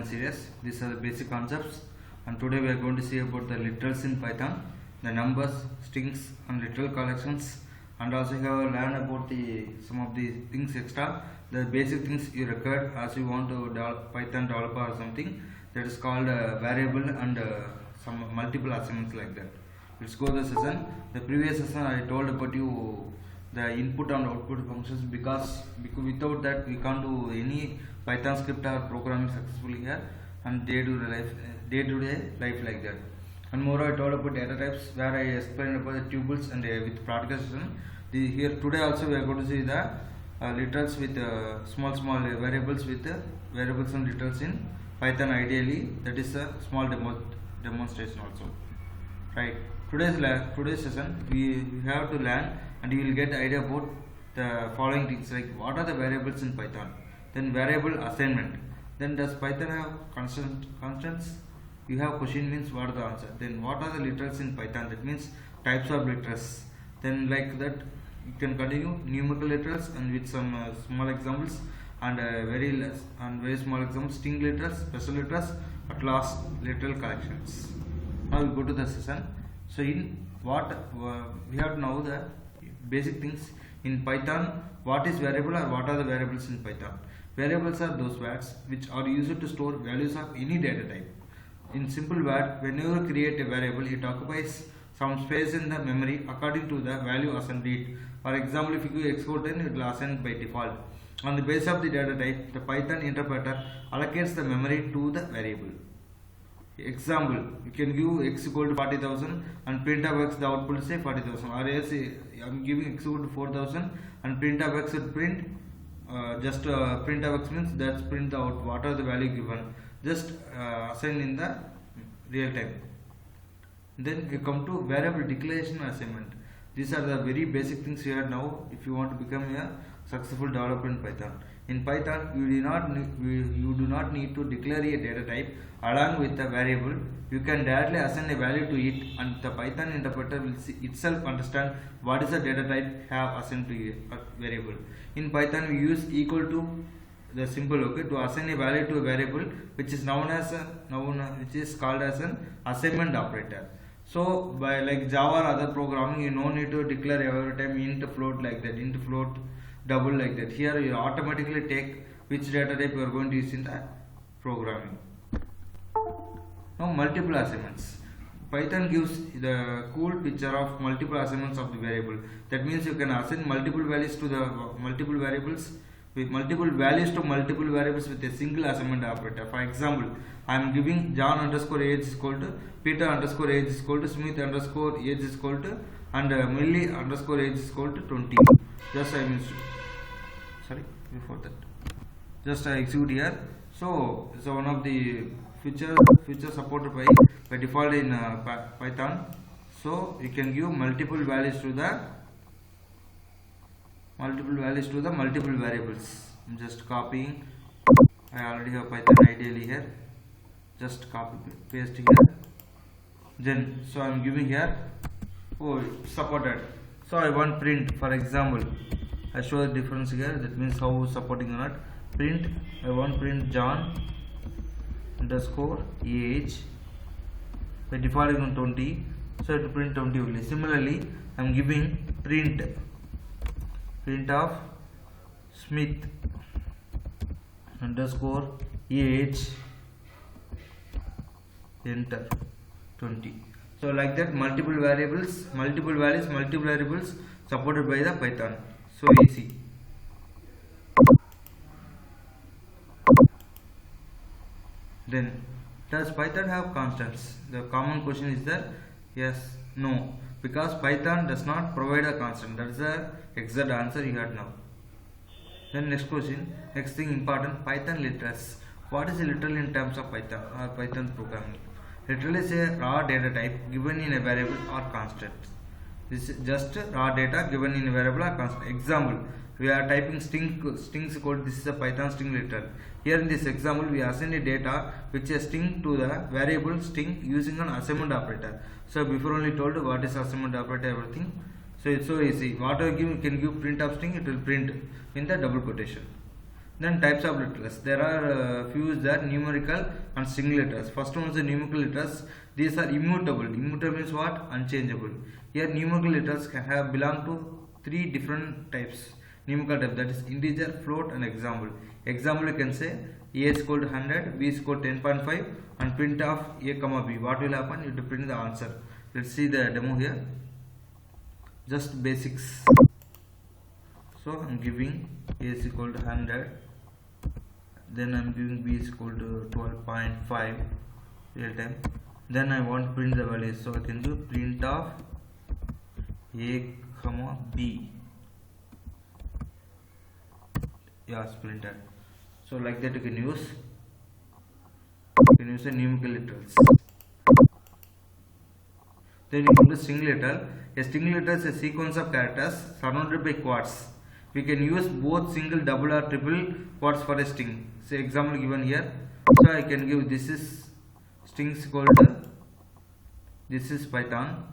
online series. These are the basic concepts, and today we are going to see about the literals in Python, the numbers, strings and literal collections, and also you have learned about the some of the things extra, the basic things you required as you want to develop Python developer or something, that is called variable and some multiple assignments like that. Let's go to the session. The previous session I told about you the input and output functions, because without that we can't do any Python script or programming successfully here and day-to-day life like that. And more I told about data types, where I explained about the tuples and with practical session. Here today also we are going to see the literals with small variables with variables and literals in Python ideally. That is a small demonstration also. Right. Today's session we have to learn and you will get idea about the following things, like what are the variables in Python, then variable assignment, then does Python have constants, you have question means what are the answer, then what are the literals in Python, that means types of literals, then like that you can continue numerical literals and with some small examples and very small examples, string literals, special literals, at last literal collections. Now we go to the session. So in what we have to know the basic things in Python. What is variable or what are the variables in Python? Variables are those words which are used to store values of any data type. In simple word, whenever you create a variable, it occupies some space in the memory according to the value assigned it. For example, if you give x10, it will assign by default. On the basis of the data type, the Python interpreter allocates the memory to the variable. Example, you can give x equal to 40,000 and print of x, the output will say 40,000, or else I am giving x equal to 4,000 and print of x will print print of x means that's print the out what are the value given, just assign in the real time. Then you come to variable declaration assignment. These are the very basic things you have now if you want to become a successful developer in Python. In Python, you do not need to declare a data type along with a variable. You can directly assign a value to it, and the Python interpreter will itself understand what is the data type have assigned to a variable. In Python, we use equal to the symbol, okay, to assign a value to a variable, which is which is called as an assignment operator. So by like Java or other programming, you no need to declare every time int float like that, int float double like that. Here you automatically take which data type you are going to use in the programming. Now multiple assignments. Python gives the cool picture of multiple assignments of the variable. That means you can assign multiple values to the multiple variables with multiple values to multiple variables with a single assignment operator. For example, I am giving John underscore age is equal to Peter underscore age is equal to Smith underscore age is equal to and Millie underscore age is equal to 20. Just I mean, sorry, before that, just I execute here. So one of the feature supported by default in Python. So you can give multiple values to the multiple variables. I'm just copying. I already have Python ideally here. Just copy paste here. Then so I'm giving here. Oh, supported. So I want print, for example. I show the difference here. That means how supporting or not. Print. I want print John underscore age. By default is on 20. So it will print 20 only. Similarly, I am giving print of Smith underscore age, enter 20. So like that, multiple variables, multiple values, multiple variables supported by the Python. So easy. Then does Python have constants? The common question is that yes, no, because Python does not provide a constant. That is the exact answer you had now. Then next question, next thing important, Python literals. What is a literal in terms of Python or Python programming? Literal is a raw data type given in a variable or constant. This is just raw data given in a variable or constant. Example, we are typing strings code. This is a Python string literal. Here in this example, we assign a data which is string to the variable string using an assignment operator. So before only told what is assignment operator, everything. So it's so easy. Whatever you can give print of string, it will print in the double quotation. Then types of literals. There are few that numerical and string letters. First one is the numerical letters. These are immutable. Immutable means what? Unchangeable. Here numerical letters can have belong to three different types. Numerical type, that is integer, float, and example. Example, you can say a is equal to 100, b is equal to 10.5, and print of a comma b. What will happen? You have to print the answer. Let's see the demo here. Just basics. So I'm giving a is equal to 100, then I'm giving b is equal to 12.5 real time. Then I want to print the values, so I can do print of a comma b. Yes, printed. So like that you can use the numerical literals. Then you come to string letter. A string letter is a sequence of characters surrounded by quotes. We can use both single, double, or triple quotes for a string. Say example given here. So I can give this is strings equal to this is Python.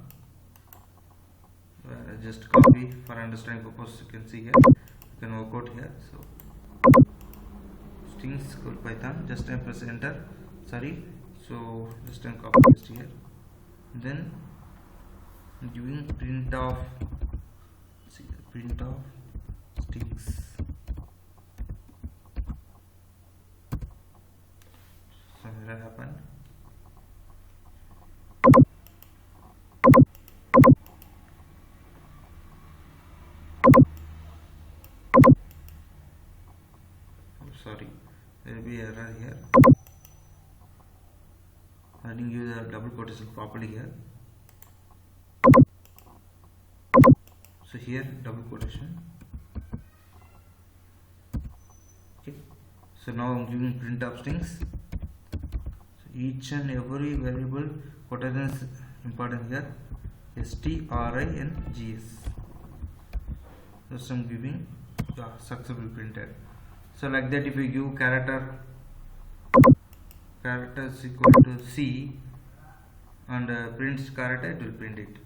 Just copy for understanding purpose. You can see here. You can work out here. So strings equal to Python. Just press enter. Sorry. So just copy paste here. Then giving print of strings. Some error happened. Sorry, there will be error here. I didn't use the double quotation properly here. So here double quotation. Okay. So now I'm giving print of strings. So each and every variable quotation is important here. strings. So I'm giving successfully printed. So like that, if you give character is equal to C and prints character, it will print it.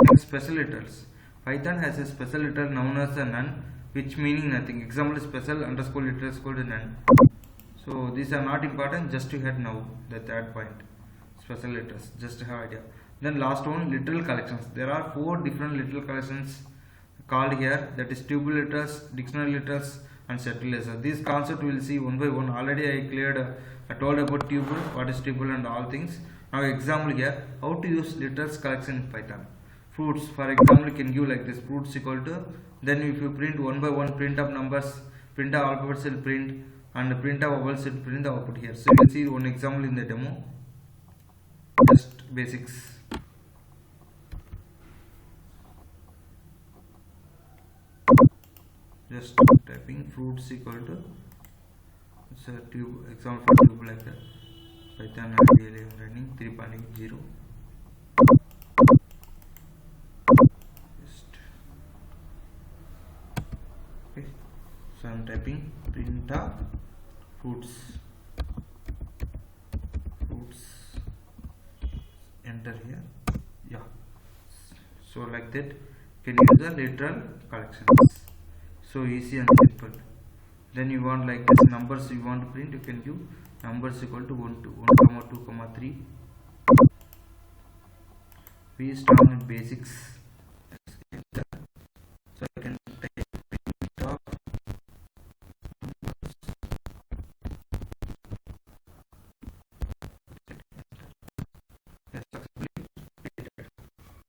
Next, special letters. Python has a special letter known as a none, which meaning nothing. Example is special underscore letter is equal to none. So these are not important, just to head now the third point. Special letters, just to have idea. Then last one, literal collections. There are 4 different literal collections called here, that is tuple letters, dictionary letters, and set letters. This concept we will see one by one. Already I told about tuple, what is tuple and all things. Now example here, how to use letters collection in Python. Fruits, for example, you can give like this, fruits equal to, then if you print one by one, print of numbers, print of alphabets will print, and print of vowels will print the output here. So you will see one example in the demo. Just basics. Just typing fruits equal to, it's a tube example for tube like that. Python IDLE running 3.80. Okay, so I'm typing print of fruits, enter here. Yeah, so like that you can use the literal collections. So easy and simple. Then you want like this, numbers you want to print, you can give numbers equal to 1 to 1, 2, 3. Be strong in basics. So I can type print of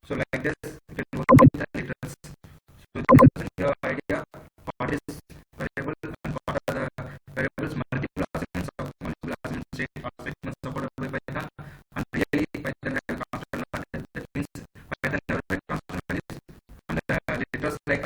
so like this you can work with the letters. So this is your idea what is variable and what are the variables, multiple assignments, state statements supported by Python, and really Python has constant values. That means Python never has constant values, and letters like